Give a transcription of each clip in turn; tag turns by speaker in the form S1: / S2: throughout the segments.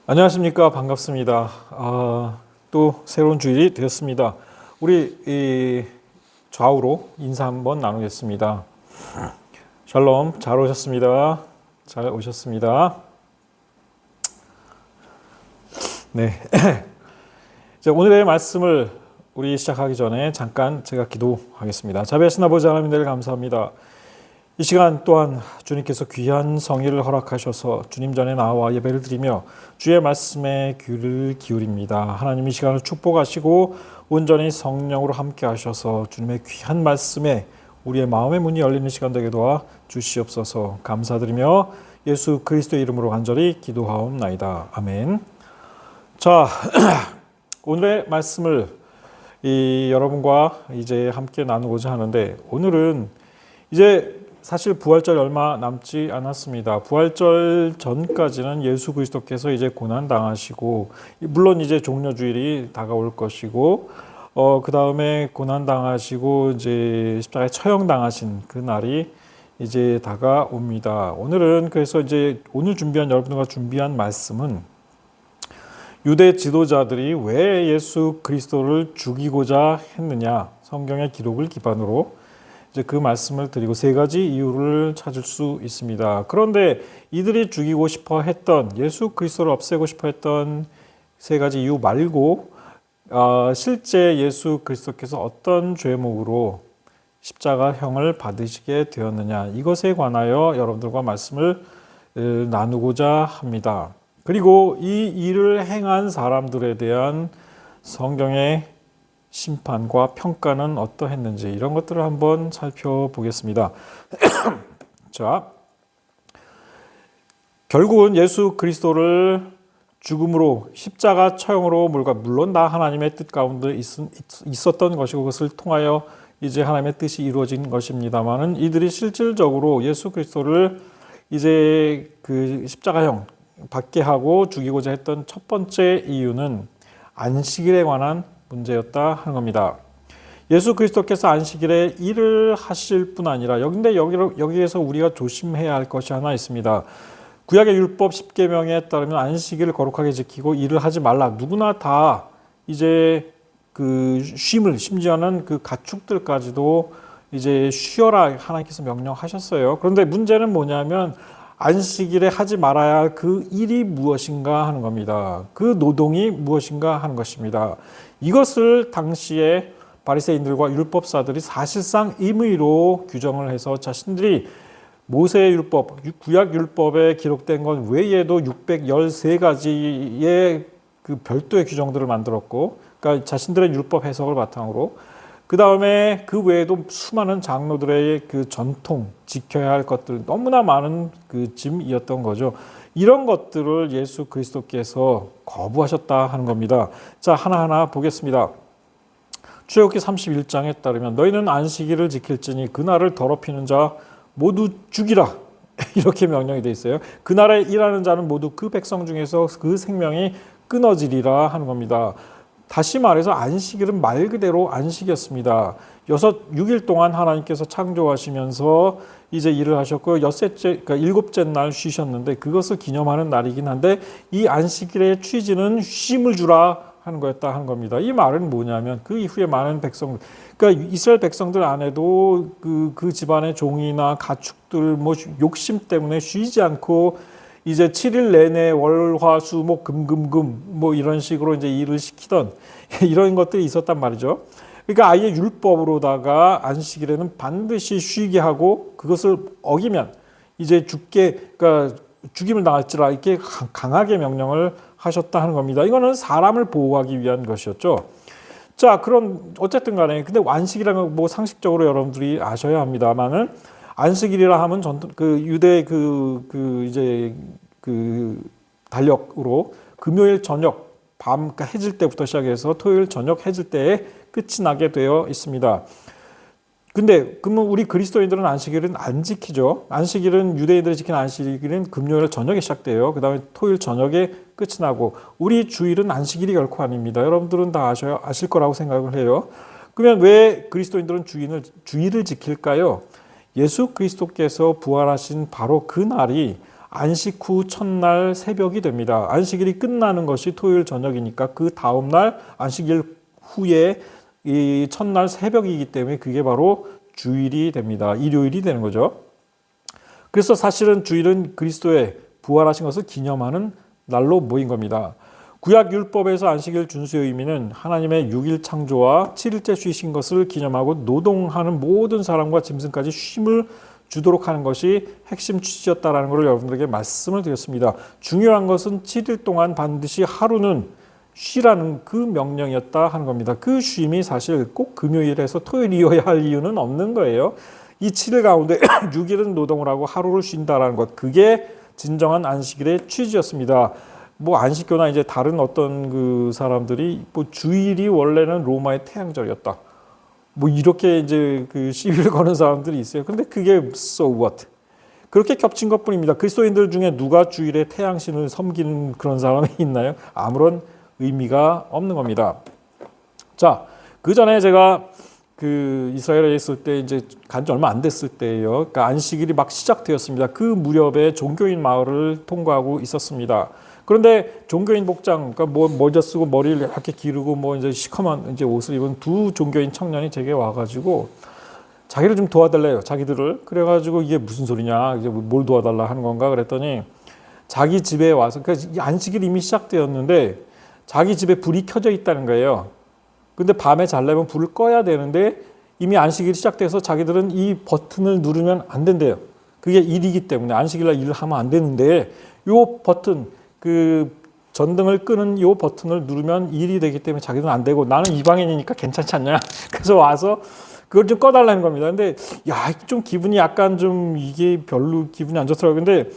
S1: 안녕하십니까. 반갑습니다. 또 새로운 주일이 되었습니다. 우리 좌우로 인사 한번 나누겠습니다. 샬롬, 잘 오셨습니다. 잘 오셨습니다. 네. 이제 오늘의 말씀을 우리 시작하기 전에 잠깐 제가 기도하겠습니다. 자비하신 아버지 하나님 늘 감사합니다. 이 시간 또한 주님께서 귀한 성의를 허락하셔서 주님 전에 나와 예배를 드리며 주의 말씀에 귀를 기울입니다. 하나님 이 시간을 축복하시고 온전히 성령으로 함께 하셔서 주님의 귀한 말씀에 우리의 마음의 문이 열리는 시간 되게 도와 주시옵소서. 감사드리며 예수 그리스도의 이름으로 간절히 기도하옵나이다. 아멘. 자, 오늘의 말씀을 여러분과 이제 함께 나누고자 하는데, 오늘은 이제 사실 부활절 얼마 남지 않았습니다. 부활절 전까지는 예수 그리스도께서 이제 고난 당하시고, 물론 이제 종려주일이 다가올 것이고, 그 다음에 고난 당하시고 이제 십자가에 처형 당하신 그 날이 이제 다가옵니다. 오늘은 그래서 이제 오늘 여러분과 준비한 말씀은 유대 지도자들이 왜 예수 그리스도를 죽이고자 했느냐, 성경의 기록을 기반으로 이제 그 말씀을 드리고 세 가지 이유를 찾을 수 있습니다. 그런데 이들이 죽이고 싶어 했던, 예수 그리스도를 없애고 싶어 했던 세 가지 이유 말고 실제 예수 그리스도께서 어떤 죄목으로 십자가형을 받으시게 되었느냐, 이것에 관하여 여러분들과 말씀을 나누고자 합니다. 그리고 이 일을 행한 사람들에 대한 성경의 심판과 평가는 어떠했는지, 이런 것들을 한번 살펴보겠습니다. 자, 결국은 예수 그리스도를 죽음으로 십자가 처형으로 물론 다 하나님의 뜻 가운데 있었던 것이고 그것을 통하여 이제 하나님의 뜻이 이루어진 것입니다만은, 이들이 실질적으로 예수 그리스도를 이제 그 십자가형 받게 하고 죽이고자 했던 첫 번째 이유는 안식일에 관한 문제였다 하는 겁니다. 예수 그리스도께서 안식일에 일을 하실 뿐 아니라, 근데 여기에서 우리가 조심해야 할 것이 하나 있습니다. 구약의 율법 10계명에 따르면 안식일을 거룩하게 지키고 일을 하지 말라. 누구나 다 이제 그 쉼을, 심지어는 그 가축들까지도 이제 쉬어라 하나님께서 명령하셨어요. 그런데 문제는 뭐냐면 안식일에 하지 말아야 할 그 일이 무엇인가 하는 겁니다. 그 노동이 무엇인가 하는 것입니다. 이것을 당시에 바리새인들과 율법사들이 사실상 임의로 규정을 해서 자신들이 모세의 율법, 구약 율법에 기록된 것 외에도 613가지의 그 별도의 규정들을 만들었고, 그러니까 자신들의 율법 해석을 바탕으로, 그 다음에 그 외에도 수많은 장로들의 그 전통, 지켜야 할 것들, 너무나 많은 그 짐이었던 거죠. 이런 것들을 예수 그리스도께서 거부하셨다 하는 겁니다. 자, 하나하나 보겠습니다. 출애굽기 31장에 따르면 너희는 안식일을 지킬지니 그날을 더럽히는 자 모두 죽이라. 이렇게 명령이 되어 있어요. 그날에 일하는 자는 모두 그 백성 중에서 그 생명이 끊어지리라 하는 겁니다. 다시 말해서 안식일은 말 그대로 안식이었습니다. 6일 동안 하나님께서 창조하시면서 이제 일을 하셨고, 그러니까 7째 날 쉬셨는데 그것을 기념하는 날이긴 한데, 이 안식일의 취지는 쉼을 주라 하는 거였다 하는 겁니다. 이 말은 뭐냐면 그 이후에 많은 백성들, 그러니까 이스라엘 백성들 안에도 그 집안의 종이나 가축들 욕심 때문에 쉬지 않고 이제 7일 내내 월화수목 금금금 이런 식으로 이제 일을 시키던 이런 것들이 있었단 말이죠. 그러니까 아예 율법으로다가 안식일에는 반드시 쉬게 하고, 그것을 어기면 이제 그러니까 죽임을 당할지라 이렇게 강하게 명령을 하셨다 하는 겁니다. 이거는 사람을 보호하기 위한 것이었죠. 자, 그럼 어쨌든 간에, 근데 안식이라면 상식적으로 여러분들이 아셔야 합니다만은, 안식일이라 하면 유대 이제 달력으로 금요일 저녁 그러니까 해질 때부터 시작해서 토요일 저녁 해질 때에 끝이 나게 되어 있습니다. 근데 그러면 우리 그리스도인들은 안식일은 안 지키죠. 안식일은, 유대인들이 지키는 안식일은 금요일 저녁에 시작돼요. 그 다음에 토요일 저녁에 끝이 나고, 우리 주일은 안식일이 결코 아닙니다. 여러분들은 다 아실 거라고 생각을 해요. 그러면 왜 그리스도인들은 주일을 지킬까요? 예수 그리스도께서 부활하신 바로 그 날이 안식 후 첫날 새벽이 됩니다. 안식일이 끝나는 것이 토요일 저녁이니까 그 다음 날 안식일 후에 이 첫날 새벽이기 때문에 그게 바로 주일이 됩니다. 일요일이 되는 거죠. 그래서 사실은 주일은 그리스도의 부활하신 것을 기념하는 날로 모인 겁니다. 구약 율법에서 안식일 준수의 의미는 하나님의 6일 창조와 7일째 쉬신 것을 기념하고 노동하는 모든 사람과 짐승까지 쉼을 주도록 하는 것이 핵심 취지였다라는 것을 여러분들에게 말씀을 드렸습니다. 중요한 것은 7일 동안 반드시 하루는 쉬라는 그 명령이었다 하는 겁니다. 그 쉼이 사실 꼭 금요일에서 토요일이어야 할 이유는 없는 거예요. 이 7일 가운데 6일은 노동을 하고 하루를 쉰다라는 것, 그게 진정한 안식일의 취지였습니다. 뭐 안식교나 이제 다른 어떤 그 사람들이 뭐 주일이 원래는 로마의 태양절이었다, 뭐 이렇게 이제 그 시비를 거는 사람들이 있어요. 근데 그게 so what? 그렇게 겹친 것뿐입니다. 그리스도인들 중에 누가 주일에 태양신을 섬기는 그런 사람이 있나요? 아무런 의미가 없는 겁니다. 자, 그 전에 제가 그 이스라엘에 있을 때 이제 간지 얼마 안 됐을 때예요. 그러니까 안식일이 막 시작되었습니다. 그 무렵에 종교인 마을을 통과하고 있었습니다. 그런데 종교인 복장, 그러니까 뭐 모자 쓰고 머리를 이렇게 기르고 뭐 이제 시커먼 이제 옷을 입은 두 종교인 청년이 제게 와가지고 자기를 좀 도와달래요. 자기들을. 그래가지고 이게 무슨 소리냐, 이제 뭘 도와달라 하는 건가 그랬더니 자기 집에 와서, 그러니까 안식일이 이미 시작되었는데 자기 집에 불이 켜져 있다는 거예요. 근데 밤에 자려면 불을 꺼야 되는데 이미 안식일이 시작돼서 자기들은 이 버튼을 누르면 안 된대요. 그게 일이기 때문에 안식일날 일을 하면 안 되는데 요 버튼, 그 전등을 끄는 요 버튼을 누르면 일이 되기 때문에 자기들은 안 되고 나는 이방인이니까 괜찮지 않냐. 그래서 와서 그걸 좀 꺼달라는 겁니다. 근데 야, 좀 기분이 약간 좀 이게 별로 기분이 안 좋더라고요. 근데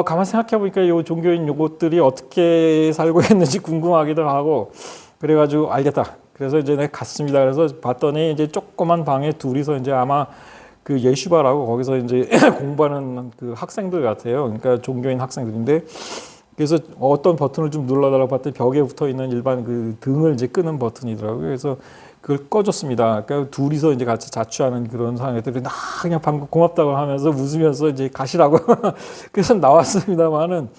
S1: 가만 생각해 보니까 요 종교인 요것들이 어떻게 살고 있는지 궁금하기도 하고 그래가지고 알겠다. 그래서 이제 내가 갔습니다. 그래서 봤더니 이제 조그만 방에 둘이서 이제 아마 그 예시바라고 거기서 이제 공부하는 그 학생들 같아요. 그러니까 종교인 학생들인데 그래서 어떤 버튼을 좀 눌러달라고 봤더니 벽에 붙어 있는 일반 그 등을 이제 끄는 버튼이더라고요. 그래서 그걸 꺼줬습니다. 그러니까 둘이서 이제 같이 자취하는 그런 상황들이 나 그냥 방금 고맙다고 하면서 웃으면서 이제 가시라고 그래서 나왔습니다만은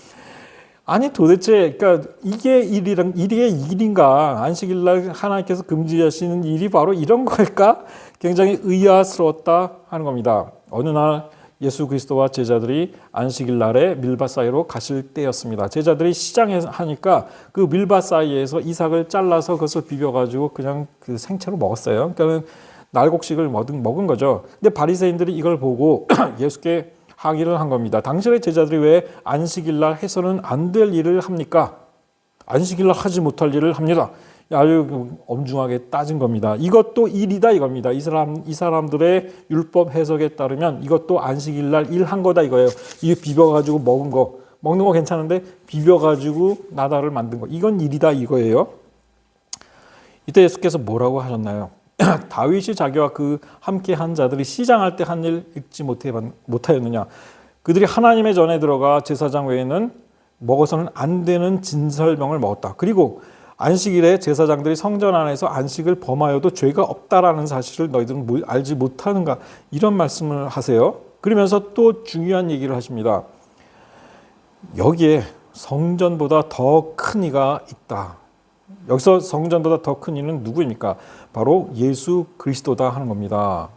S1: 아니 도대체 그러니까 이게 일인가 안식일날 하나님께서 금지하시는 일이 바로 이런 걸까? 굉장히 의아스러웠다 하는 겁니다. 어느 날 예수 그리스도와 제자들이 안식일 날에 밀밭 사이로 가실 때였습니다. 제자들이 시장에 하니까 그 밀밭 사이에서 이삭을 잘라서 그것을 비벼가지고 그냥 그 생채로 먹었어요. 그러니까 날곡식을 먹은 거죠. 근데 바리새인들이 이걸 보고 예수께 항의를 한 겁니다. 당신의 제자들이 왜 안식일 날 해서는 안 될 일을 합니까? 안식일 날 하지 못할 일을 합니다. 아주 엄중하게 따진 겁니다. 이것도 일이다 이겁니다. 이 사람들의 율법 해석에 따르면 이것도 안식일 날 일한 거다 이거예요. 이게 비벼가지고 먹는 거 괜찮은데 비벼가지고 나다를 만든 거, 이건 일이다 이거예요. 이때 예수께서 뭐라고 하셨나요? 다윗이 자기와 그 함께 한 자들이 시장할 때 한 일 읽지 못하였느냐? 그들이 하나님의 전에 들어가 제사장 외에는 먹어서는 안 되는 진설명을 먹었다. 그리고 안식일에 제사장들이 성전 안에서 안식을 범하여도 죄가 없다라는 사실을 너희들은 알지 못하는가? 이런 말씀을 하세요. 그러면서 또 중요한 얘기를 하십니다. 여기에 성전보다 더 큰 이가 있다. 여기서 성전보다 더 큰 이는 누구입니까? 바로 예수 그리스도다 하는 겁니다.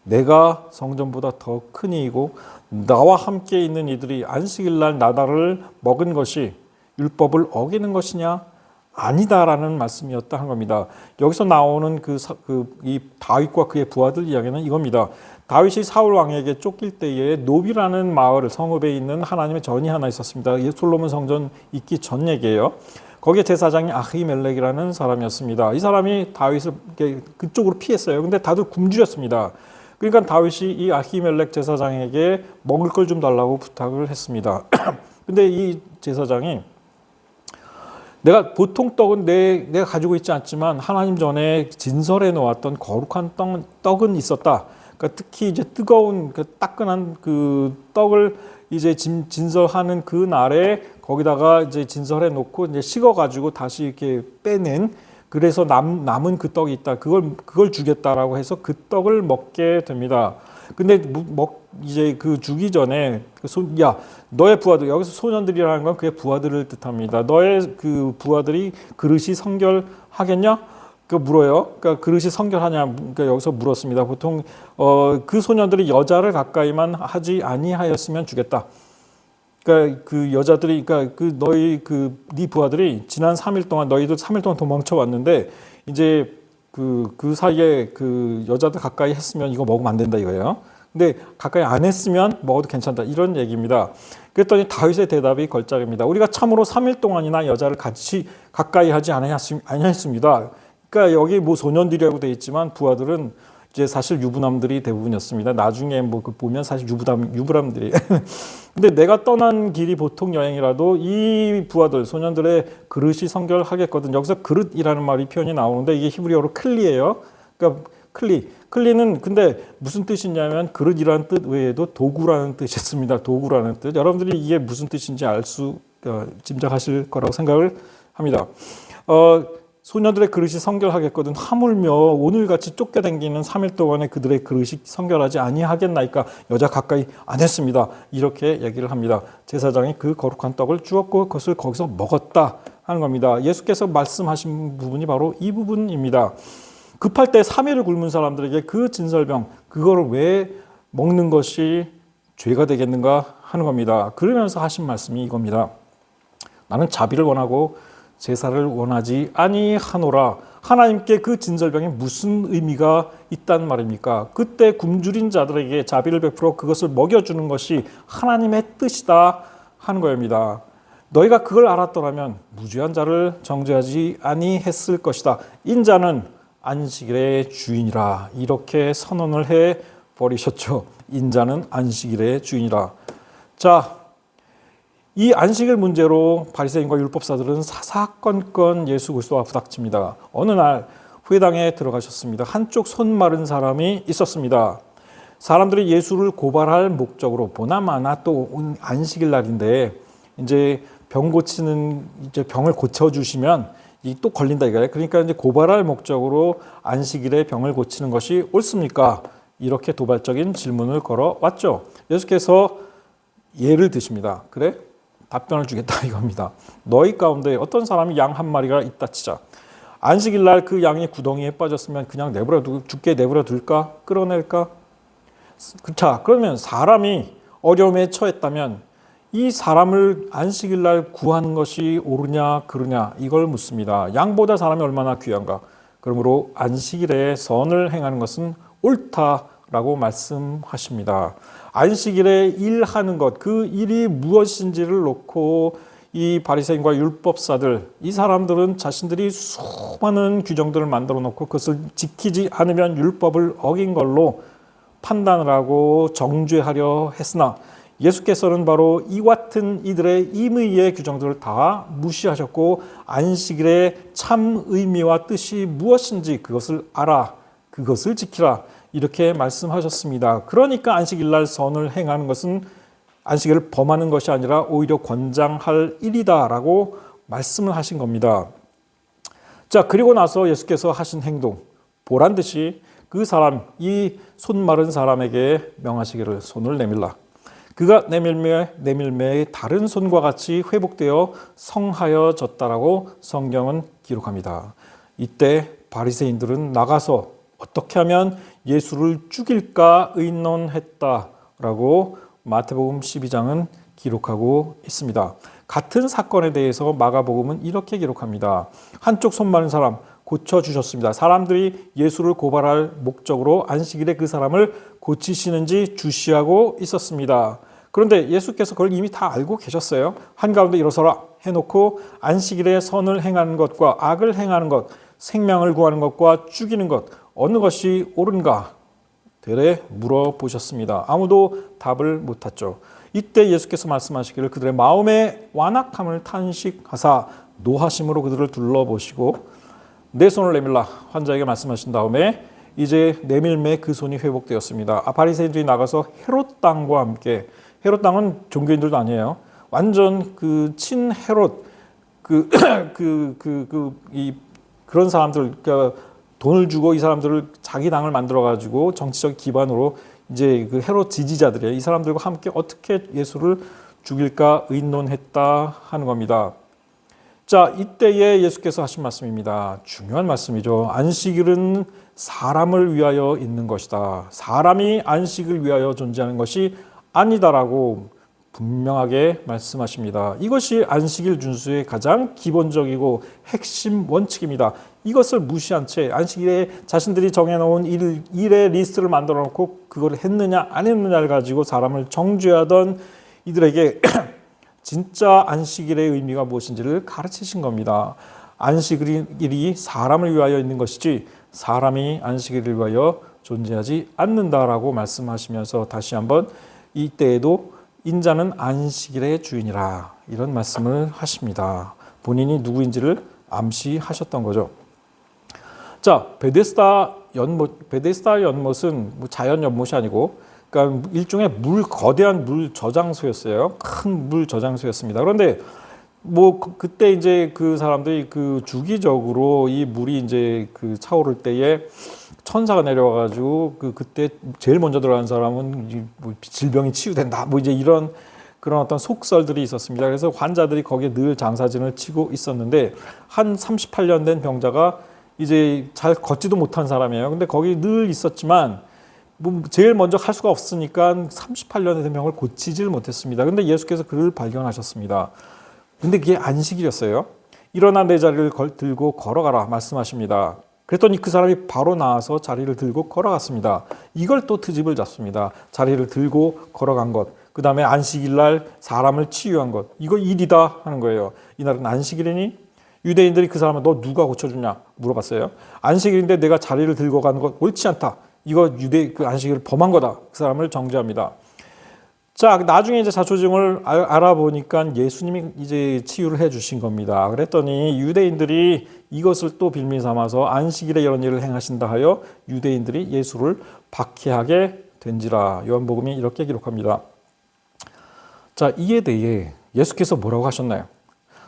S1: 내가 성전보다 더 큰 이이고 나와 함께 있는 이들이 안식일날 나다를 먹은 것이 율법을 어기는 것이냐? 아니다라는 말씀이었다 하는 겁니다. 여기서 나오는 이 다윗과 그의 부하들 이야기는 이겁니다. 다윗이 사울 왕에게 쫓길 때에 노비라는 마을 성읍에 있는 하나님의 전이 하나 있었습니다. 솔로몬 성전 있기 전 얘기예요. 거기에 제사장이 아히멜렉이라는 사람이었습니다. 이 사람이 다윗을 그쪽으로 피했어요. 근데 다들 굶주렸습니다. 그러니까 다윗이 이 아히멜렉 제사장에게 먹을 걸 좀 달라고 부탁을 했습니다. 근데 이 제사장이 내가 보통 떡은 내가 가지고 있지 않지만 하나님 전에 진설해 놓았던 거룩한 떡은 있었다. 그러니까 특히 이제 뜨거운 그 따끈한 그 떡을 이제 진설하는 그 날에 거기다가 이제 진설해 놓고 이제 식어 가지고 다시 이렇게 빼낸, 그래서 남은 그 떡이 있다. 그걸 주겠다라고 해서 그 떡을 먹게 됩니다. 근데 이제 그 주기 전에 야 너의 부하들, 여기서 소년들이라는 건 그의 부하들을 뜻합니다. 너의 그 부하들이 그릇이 성결하겠냐? 그 물어요. 그러니까 그릇이 성결하냐? 그러니까 여기서 물었습니다. 보통 그 소년들이 여자를 가까이만 하지 아니하였으면 주겠다. 그러니까 그 여자들이, 그러니까 그 너희 네 부하들이 지난 3일 동안, 너희도 3일 동안 도망쳐 왔는데 이제 그 사이에 그 여자들 가까이 했으면 이거 먹으면 안 된다 이거예요. 근데 가까이 안 했으면 먹어도 괜찮다 이런 얘기입니다. 그랬더니 다윗의 대답이 걸작입니다. 우리가 참으로 3일 동안이나 여자를 같이 가까이 하지 아니했습니다. 그러니까 여기 뭐 소년들이라고 돼 있지만 부하들은 이제 사실 유부남들이 대부분이었습니다. 나중에 뭐 보면 사실 유부남들이. 근데 내가 떠난 길이 보통 여행이라도 이 부하들, 소년들의 그릇이 성결하겠거든. 여기서 그릇이라는 말이 표현이 나오는데 이게 히브리어로 클리예요. 그러니까 클리는 근데 무슨 뜻이냐면 그릇이라는 뜻 외에도 도구라는 뜻이 있습니다. 도구라는 뜻. 여러분들이 이게 무슨 뜻인지 짐작하실 거라고 생각을 합니다. 소년들의 그릇이 성결하겠거든. 하물며 오늘같이 쫓겨다니는 3일 동안에 그들의 그릇이 성결하지 아니하겠나이까. 여자 가까이 안 했습니다. 이렇게 얘기를 합니다. 제사장이 그 거룩한 떡을 주었고 그것을 거기서 먹었다 하는 겁니다. 예수께서 말씀하신 부분이 바로 이 부분입니다. 급할 때 3일을 굶은 사람들에게 그 진설병, 그거를 왜 먹는 것이 죄가 되겠는가 하는 겁니다. 그러면서 하신 말씀이 이겁니다. 나는 자비를 원하고 제사를 원하지 아니하노라. 하나님께 그 진설병이 무슨 의미가 있단 말입니까? 그때 굶주린 자들에게 자비를 베풀어 그것을 먹여주는 것이 하나님의 뜻이다 하는 겁니다. 너희가 그걸 알았더라면 무죄한 자를 정죄하지 아니했을 것이다. 인자는 안식일의 주인이라. 이렇게 선언을 해 버리셨죠. 인자는 안식일의 주인이라. 자, 이 안식일 문제로 바리새인과 율법사들은 사사건건 예수 그리스도와 부닥칩니다. 어느 날 회당에 들어가셨습니다. 한쪽 손 마른 사람이 있었습니다. 사람들이 예수를 고발할 목적으로 보나마나 또 안식일 날인데 이제 병 고치는 이제 병을 고쳐 주시면 이 또 걸린다 이거예요. 그러니까 이제 고발할 목적으로 안식일에 병을 고치는 것이 옳습니까? 이렇게 도발적인 질문을 걸어왔죠. 예수께서 예를 드십니다. 그래? 답변을 주겠다 이겁니다. 너희 가운데 어떤 사람이 양 한 마리가 있다 치자. 안식일 날 그 양이 구덩이에 빠졌으면 그냥 죽게 내버려 둘까? 끌어낼까? 자, 그러면 사람이 어려움에 처했다면 이 사람을 안식일 날 구하는 것이 옳으냐 그르냐 이걸 묻습니다. 양보다 사람이 얼마나 귀한가? 그러므로 안식일에 선을 행하는 것은 옳다라고 말씀하십니다. 안식일에 일하는 것, 그 일이 무엇인지를 놓고 이 바리새인과 율법사들, 이 사람들은 자신들이 수많은 규정들을 만들어 놓고 그것을 지키지 않으면 율법을 어긴 걸로 판단을 하고 정죄하려 했으나 예수께서는 바로 이 같은 이들의 임의의 규정들을 다 무시하셨고 안식일의 참 의미와 뜻이 무엇인지 그것을 알아, 그것을 지키라 이렇게 말씀하셨습니다. 그러니까 안식일날 선을 행하는 것은 안식일을 범하는 것이 아니라 오히려 권장할 일이다라고 말씀을 하신 겁니다. 자, 그리고 나서 예수께서 하신 행동, 보란 듯이 그 사람, 이 손 마른 사람에게 명하시기를 손을 내밀라. 그가 내밀매 다른 손과 같이 회복되어 성하여졌다라고 성경은 기록합니다. 이때 바리새인들은 나가서 어떻게 하면 예수를 죽일까 의논했다라고 마태복음 12장은 기록하고 있습니다. 같은 사건에 대해서 마가복음은 이렇게 기록합니다. 한쪽 손 마른 사람 고쳐주셨습니다. 사람들이 예수를 고발할 목적으로 안식일에 그 사람을 고치시는지 주시하고 있었습니다. 그런데 예수께서 그걸 이미 다 알고 계셨어요. 한가운데 일어서라 해놓고 안식일에 선을 행하는 것과 악을 행하는 것, 생명을 구하는 것과 죽이는 것 어느 것이 옳은가 되레 물어보셨습니다. 아무도 답을 못했죠. 이때 예수께서 말씀하시기를 그들의 마음의 완악함을 탄식하사 노하심으로 그들을 둘러보시고 내 손을 내밀라 환자에게 말씀하신 다음에 이제 내밀매 그 손이 회복되었습니다. 바리새인들이 나가서 헤롯 땅과 함께, 헤롯 땅은 종교인들도 아니에요. 완전 그 친 헤롯 그런 사람들, 그러니까 돈을 주고 이 사람들을 자기 당을 만들어 가지고 정치적 기반으로 이제 그 헤롯 지지자들이에요. 이 사람들과 함께 어떻게 예수를 죽일까 의논했다 하는 겁니다. 자, 이때에 예수께서 하신 말씀입니다. 중요한 말씀이죠. 안식일은 사람을 위하여 있는 것이다. 사람이 안식을 위하여 존재하는 것이 아니다라고 분명하게 말씀하십니다. 이것이 안식일 준수의 가장 기본적이고 핵심 원칙입니다. 이것을 무시한 채 안식일에 자신들이 정해놓은 일의 리스트를 만들어 놓고 그걸 했느냐 안 했느냐를 가지고 사람을 정죄하던 이들에게 진짜 안식일의 의미가 무엇인지를 가르치신 겁니다. 안식일이 사람을 위하여 있는 것이지 사람이 안식일을 위하여 존재하지 않는다라고 말씀하시면서 다시 한번 이때에도 인자는 안식일의 주인이라 이런 말씀을 하십니다. 본인이 누구인지를 암시하셨던 거죠. 자, 베데스다 연못은 자연 연못이 아니고 그러니까 일종의 거대한 물 저장소였어요. 큰 물 저장소였습니다. 그런데 그때 이제 그 사람들이 그 주기적으로 이 물이 이제 그 차오를 때에 천사가 내려와가지고 그때 제일 먼저 들어간 사람은 질병이 치유된다. 이제 이런 그런 어떤 속설들이 있었습니다. 그래서 환자들이 거기에 늘 장사진을 치고 있었는데 한 38년 된 병자가 이제 잘 걷지도 못한 사람이에요. 근데 거기 늘 있었지만 제일 먼저 할 수가 없으니까 38년의 된 병을 고치질 못했습니다. 근데 예수께서 그를 발견하셨습니다. 근데 그게 안식일이었어요. 일어나 내 자리를 들고 걸어가라 말씀하십니다. 그랬더니 그 사람이 바로 나와서 자리를 들고 걸어갔습니다. 이걸 또 트집을 잡습니다. 자리를 들고 걸어간 것, 그 다음에 안식일 날 사람을 치유한 것, 이거 일이다 하는 거예요. 이날은 안식일이니? 유대인들이 그 사람을 너 누가 고쳐주냐 물어봤어요. 안식일인데 내가 자리를 들고 가는 것 옳지 않다. 이거 그 안식일을 범한 거다. 그 사람을 정죄합니다. 자, 나중에 이제 자초지종을 알아보니까 예수님이 이제 치유를 해 주신 겁니다. 그랬더니 유대인들이 이것을 또 빌미 삼아서 안식일에 이런 일을 행하신다 하여 유대인들이 예수를 박해하게 된지라. 요한복음이 이렇게 기록합니다. 자, 이에 대해 예수께서 뭐라고 하셨나요?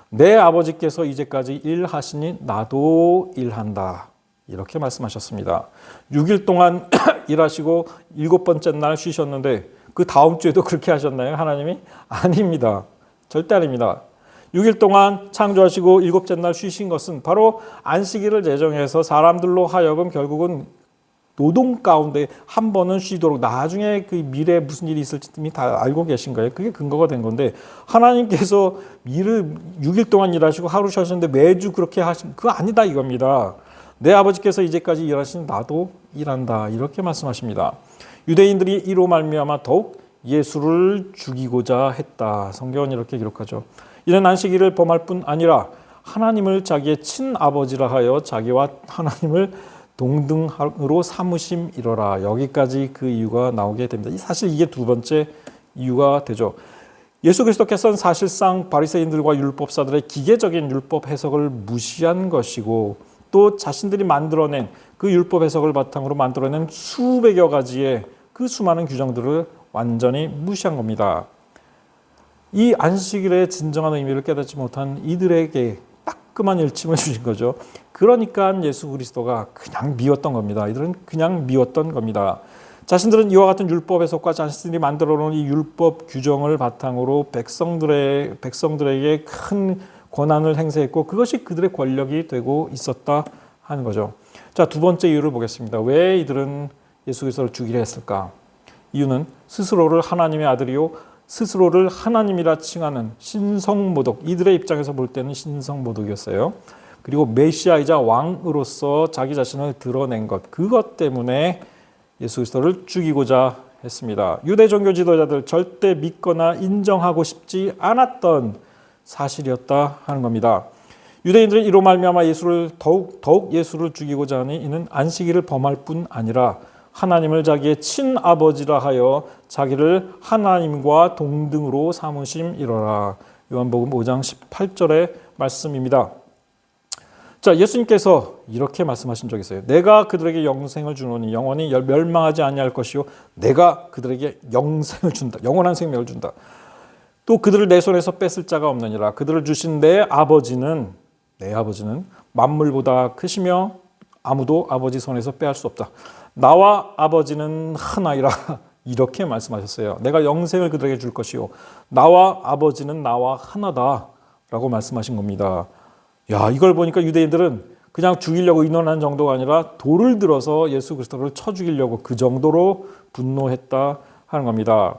S1: 내 아버지께서 이제까지 일하시니 나도 일한다. 이렇게 말씀하셨습니다. 6일 동안 일하시고 7번째 날 쉬셨는데 그 다음 주에도 그렇게 하셨나요? 하나님이? 아닙니다. 절대 아닙니다. 6일 동안 창조하시고 7째 날 쉬신 것은 바로 안식일을 제정해서 사람들로 하여금 결국은 노동 가운데 한 번은 쉬도록 나중에 그 미래에 무슨 일이 있을지 이미 다 알고 계신 거예요. 그게 근거가 된 건데 하나님께서 6일 동안 일하시고 하루 쉬셨는데 매주 그렇게 하신 그거 아니다 이겁니다. 내 아버지께서 이제까지 일하신 나도 일한다. 이렇게 말씀하십니다. 유대인들이 이로 말미암아 더욱 예수를 죽이고자 했다. 성경은 이렇게 기록하죠. 이는 안식일을 범할 뿐 아니라 하나님을 자기의 친아버지라 하여 자기와 하나님을 동등으로 삼으심이로라. 여기까지 그 이유가 나오게 됩니다. 사실 이게 두 번째 이유가 되죠. 예수 그리스도께서는 사실상 바리새인들과 율법사들의 기계적인 율법 해석을 무시한 것이고 또 자신들이 만들어낸 그 율법 해석을 바탕으로 만들어낸 수백여 가지의 그 수많은 규정들을 완전히 무시한 겁니다. 이 안식일의 진정한 의미를 깨닫지 못한 이들에게 따끔한 일침을 주신 거죠. 그러니까 예수 그리스도가 그냥 미웠던 겁니다. 이들은 그냥 미웠던 겁니다. 자신들은 이와 같은 율법 해석과 자신들이 만들어 놓은 이 율법 규정을 바탕으로 백성들에게 큰 권한을 행사했고 그것이 그들의 권력이 되고 있었다 하는 거죠. 자, 두 번째 이유를 보겠습니다. 왜 이들은 예수 그리스도를 죽이려 했을까? 이유는 스스로를 하나님의 아들이요 스스로를 하나님이라 칭하는 신성모독, 이들의 입장에서 볼 때는 신성모독이었어요. 그리고 메시아이자 왕으로서 자기 자신을 드러낸 것, 그것 때문에 예수 그리스도를 죽이고자 했습니다. 유대 종교 지도자들 절대 믿거나 인정하고 싶지 않았던 사실이었다 하는 겁니다. 유대인들은 이로 말미암아 예수를 더욱 예수를 죽이고자 하니 이는 안식일을 범할 뿐 아니라 하나님을 자기의 친아버지라 하여 자기를 하나님과 동등으로 삼으심이로라. 요한복음 5장 18절의 말씀입니다. 자, 예수님께서 이렇게 말씀하신 적이 있어요. 내가 그들에게 영생을 주노니 영원히 멸망하지 아니할 것이요 내가 그들에게 영생을 준다. 영원한 생명을 준다. 또 그들을 내 손에서 뺏을 자가 없느니라. 그들을 주신 내 아버지는 만물보다 크시며 아무도 아버지 손에서 빼앗을 수 없다. 나와 아버지는 하나이라. 이렇게 말씀하셨어요. 내가 영생을 그들에게 줄 것이요 나와 아버지는 나와 하나다 라고 말씀하신 겁니다. 야, 이걸 보니까 유대인들은 그냥 죽이려고 의논한 정도가 아니라 돌을 들어서 예수 그리스도를 쳐 죽이려고 그 정도로 분노했다 하는 겁니다.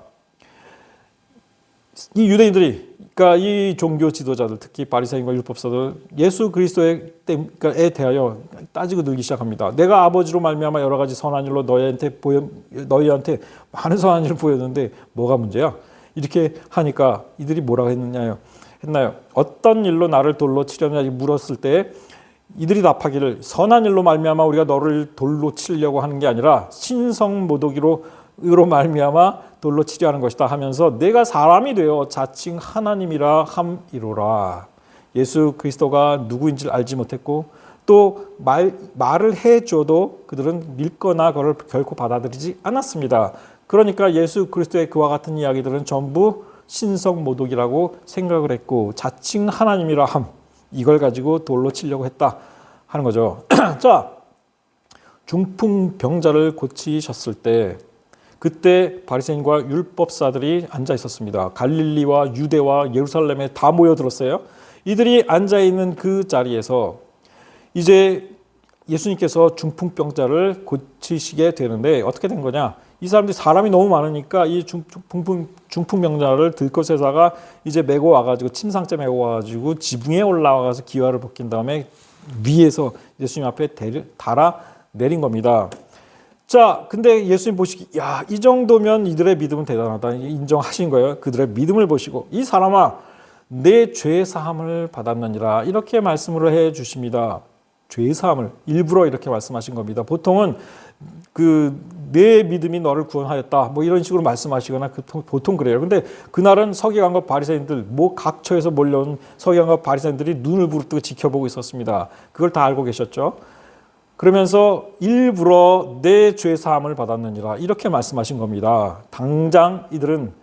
S1: 이 유대인들이, 그러니까 이 종교 지도자들, 특히 바리새인과 율법사들, 예수 그리스도에 대하여 따지고 늘기 시작합니다. 내가 아버지로 말미암아 여러 가지 선한 일로 너희한테 많은 선한 일을 보였는데 뭐가 문제야? 이렇게 하니까 이들이 뭐라고 했나요? 어떤 일로 나를 돌로 치려냐 물었을 때 이들이 답하기를 선한 일로 말미암아 우리가 너를 돌로 치려고 하는 게 아니라 신성 모독으로 말미암아 돌로 치려 하는 것이다 하면서 내가 사람이 되어 자칭 하나님이라 함이로라. 예수 그리스도가 누구인지를 알지 못했고 또 말을 해줘도 그들은 믿거나 그걸 결코 받아들이지 않았습니다. 그러니까 예수 그리스도의 그와 같은 이야기들은 전부 신성 모독이라고 생각을 했고 자칭 하나님이라 함, 이걸 가지고 돌로 치려고 했다 하는 거죠. 자, 중풍병자를 고치셨을 때 그때 바리새인과 율법사들이 앉아 있었습니다. 갈릴리와 유대와 예루살렘에 다 모여들었어요. 이들이 앉아 있는 그 자리에서 이제 예수님께서 중풍병자를 고치시게 되는데 어떻게 된 거냐? 이 사람들이 사람이 너무 많으니까 이 중풍병자를 들것에다가 이제 메고 와가지고 침상째 메고 와가지고 지붕에 올라와서 기와를 벗긴 다음에 위에서 예수님 앞에 달아 내린 겁니다. 자, 근데 예수님 보시기, 야, 이 정도면 이들의 믿음은 대단하다 인정하신 거예요. 그들의 믿음을 보시고 이 사람아, 내 죄 사함을 받았느니라 이렇게 말씀을 해 주십니다. 죄 사함을 일부러 이렇게 말씀하신 겁니다. 보통은 내 믿음이 너를 구원하였다 뭐 이런 식으로 말씀하시거나 보통 그래요. 근데 그날은 서기관과 바리새인들 각처에서 몰려온 서기관과 바리새인들이 눈을 부릅뜨고 지켜보고 있었습니다. 그걸 다 알고 계셨죠. 그러면서 일부러 내 죄 사함을 받았느니라 이렇게 말씀하신 겁니다. 당장 이들은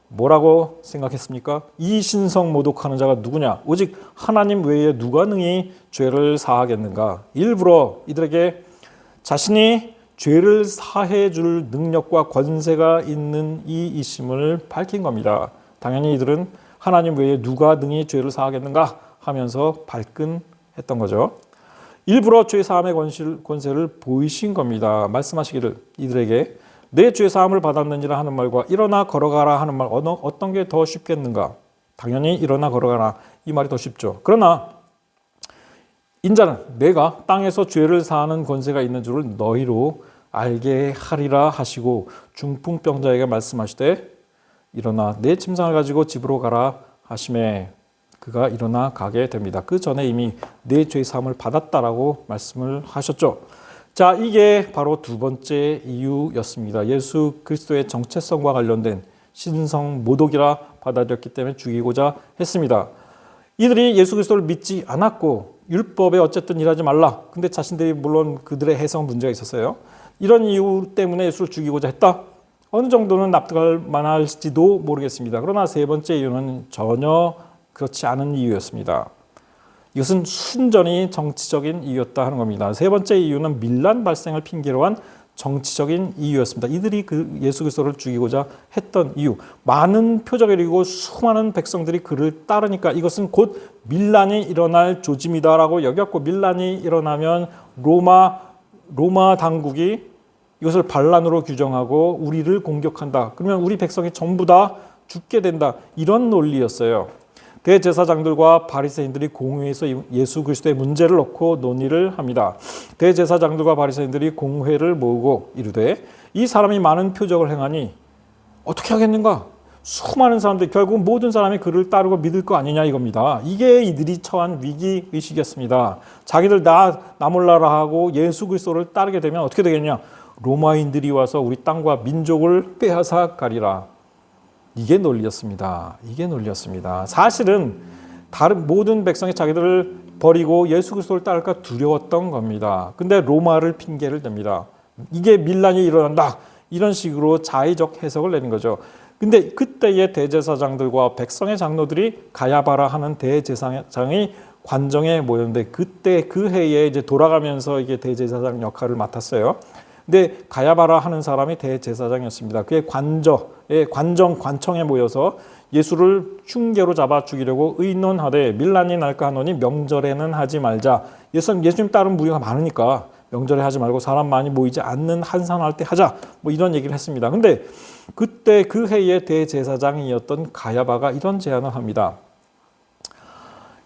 S1: 뭐라고 생각했습니까? 이 신성 모독하는 자가 누구냐? 오직 하나님 외에 누가 능히 죄를 사하겠는가? 일부러 이들에게 자신이 죄를 사해 줄 능력과 권세가 있는 이심을 밝힌 겁니다. 당연히 이들은 하나님 외에 누가 능히 죄를 사하겠는가 하면서 발끈했던 거죠. 일부러 죄 사함의 권세를 보이신 겁니다. 말씀하시기를 이들에게 내 죄 사함을 받았느니라 하는 말과 일어나 걸어가라 하는 말 어떤 게 더 쉽겠는가? 당연히 일어나 걸어가라 이 말이 더 쉽죠. 그러나 인자는 내가 땅에서 죄를 사하는 권세가 있는 줄을 너희로 알게 하리라 하시고 중풍병자에게 말씀하시되 일어나 내 침상을 가지고 집으로 가라 하시매 그가 일어나 가게 됩니다. 그 전에 이미 내 죄 사함을 받았다라고 말씀을 하셨죠. 자, 이게 바로 두 번째 이유였습니다. 예수 그리스도의 정체성과 관련된 신성 모독이라 받아들였기 때문에 죽이고자 했습니다. 이들이 예수 그리스도를 믿지 않았고 율법에 어쨌든 일하지 말라. 근데 자신들이 물론 그들의 해석 문제가 있었어요. 이런 이유 때문에 예수를 죽이고자 했다. 어느 정도는 납득할 만할지도 모르겠습니다. 그러나 세 번째 이유는 전혀 그렇지 않은 이유였습니다. 이것은 순전히 정치적인 이유였다 하는 겁니다. 세 번째 이유는 밀란 발생을 핑계로 한 정치적인 이유였습니다. 이들이 예수 그리스도를 죽이고자 했던 이유. 많은 표적을 이루고 수많은 백성들이 그를 따르니까 이것은 곧 밀란이 일어날 조짐이다라고 여겼고 밀란이 일어나면 로마 당국이 이것을 반란으로 규정하고 우리를 공격한다. 그러면 우리 백성이 전부 다 죽게 된다. 이런 논리였어요. 대제사장들과 바리새인들이 공회에서 예수 그리스도의 문제를 놓고 논의를 합니다. 대제사장들과 바리새인들이 공회를 모으고 이르되 이 사람이 많은 표적을 행하니 어떻게 하겠는가? 수많은 사람들 결국 모든 사람이 그를 따르고 믿을 거 아니냐 이겁니다. 이게 이들이 처한 위기의식이었습니다. 자기들 나 몰라라 하고 예수 그리스도를 따르게 되면 어떻게 되겠냐? 로마인들이 와서 우리 땅과 민족을 빼앗아 가리라. 이게 논리였습니다. 사실은 다른 모든 백성이 자기들을 버리고 예수 그리스도를 따를까 두려웠던 겁니다. 근데 로마를 핑계를 댑니다. 이게 밀란이 일어난다. 이런 식으로 자의적 해석을 내는 거죠. 근데 그때의 대제사장들과 백성의 장로들이 가야바라 하는 대제사장이 관정에 모였는데 그때 그 해에 이제 돌아가면서 이게 대제사장 역할을 맡았어요. 근데 가야바라 하는 사람이 대제사장이었습니다. 그의 관청에 모여서 예수를 흉계로 잡아 죽이려고 의논하되 밀란이 날까 하노니 명절에는 하지 말자. 예수님 따른 무리가 많으니까 명절에 하지 말고 사람 많이 모이지 않는 한산할 때 하자. 뭐 이런 얘기를 했습니다. 근데 그때 그 해의 대제사장이었던 가야바가 이런 제안을 합니다.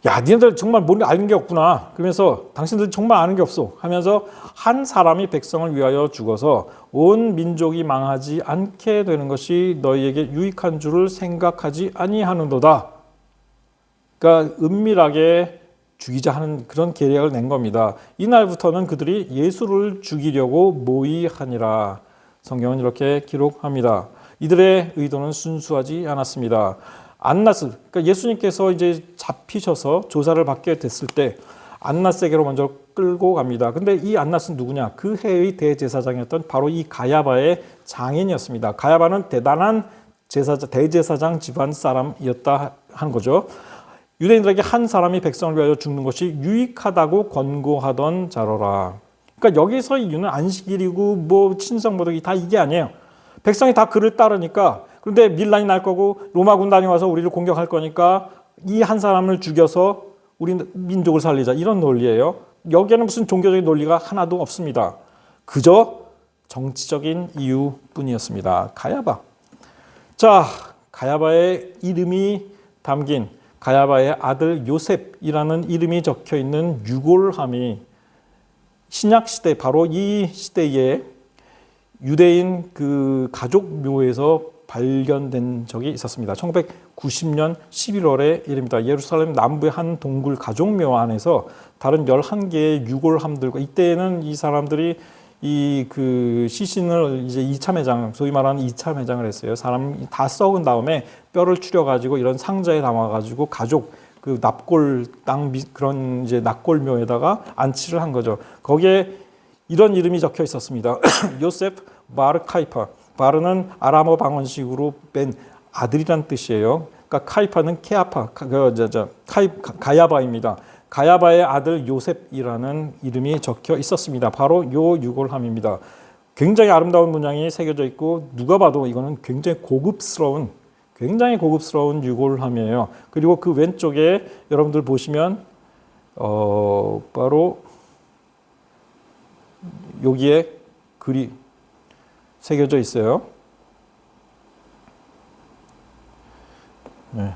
S1: 야, 니네들 정말 뭘 아는 게 없구나. 그러면서 당신들 정말 아는 게 없어. 하면서 한 사람이 백성을 위하여 죽어서 온 민족이 망하지 않게 되는 것이 너희에게 유익한 줄을 생각하지 아니하는도다. 그러니까 은밀하게 죽이자 하는 그런 계략을 낸 겁니다. 이날부터는 그들이 예수를 죽이려고 모의하니라. 성경은 이렇게 기록합니다. 이들의 의도는 순수하지 않았습니다. 안나스, 그러니까 예수님께서 이제 잡히셔서 조사를 받게 됐을 때 안나스에게로 먼저 끌고 갑니다. 근데 이 안나스는 누구냐? 그 해의 대제사장이었던 바로 이 가야바의 장인이었습니다. 가야바는 대단한 대제사장 집안 사람이었다 하는 거죠. 유대인들에게 한 사람이 백성을 위하여 죽는 것이 유익하다고 권고하던 자로라. 그러니까 여기서 이유는 안식일이고 뭐 친성모독이 다 이게 아니에요. 백성이 다 그를 따르니까, 그런데 밀란이 날 거고 로마 군단이 와서 우리를 공격할 거니까 이 한 사람을 죽여서 우리 민족을 살리자, 이런 논리예요. 여기에는 무슨 종교적인 논리가 하나도 없습니다. 그저 정치적인 이유뿐이었습니다. 가야바. 자, 가야바의 이름이 담긴 가야바의 아들 요셉이라는 이름이 적혀 있는 유골함이 신약 시대, 바로 이 시대에 유대인 그 가족 묘에서 발견된 적이 있었습니다. 1990년 11월의 일입니다. 예루살렘 남부의 한 동굴 가족묘 안에서 다른 11개의 유골함들과, 이때는 이 사람들이 이 그 시신을 이제 2차 매장, 소위 말하는 2차 매장을 했어요. 사람 다 썩은 다음에 뼈를 추려 가지고 이런 상자에 담아 가지고 가족 그 납골 땅 그런 이제 납골묘에다가 안치를 한 거죠. 거기에 이런 이름이 적혀 있었습니다. 요셉 바르 카이파. 바르는 아람어 방언식으로 뺀 아들이란 뜻이에요. 그러니까 카이파는 케아파, 가야바입니다. 가야바의 아들 요셉이라는 이름이 적혀 있었습니다. 바로 요 유골함입니다. 굉장히 아름다운 문양이 새겨져 있고 누가 봐도 이거는 굉장히 고급스러운 유골함이에요. 그리고 그 왼쪽에 여러분들 보시면 바로 여기에 글이 새겨져 있어요. 네.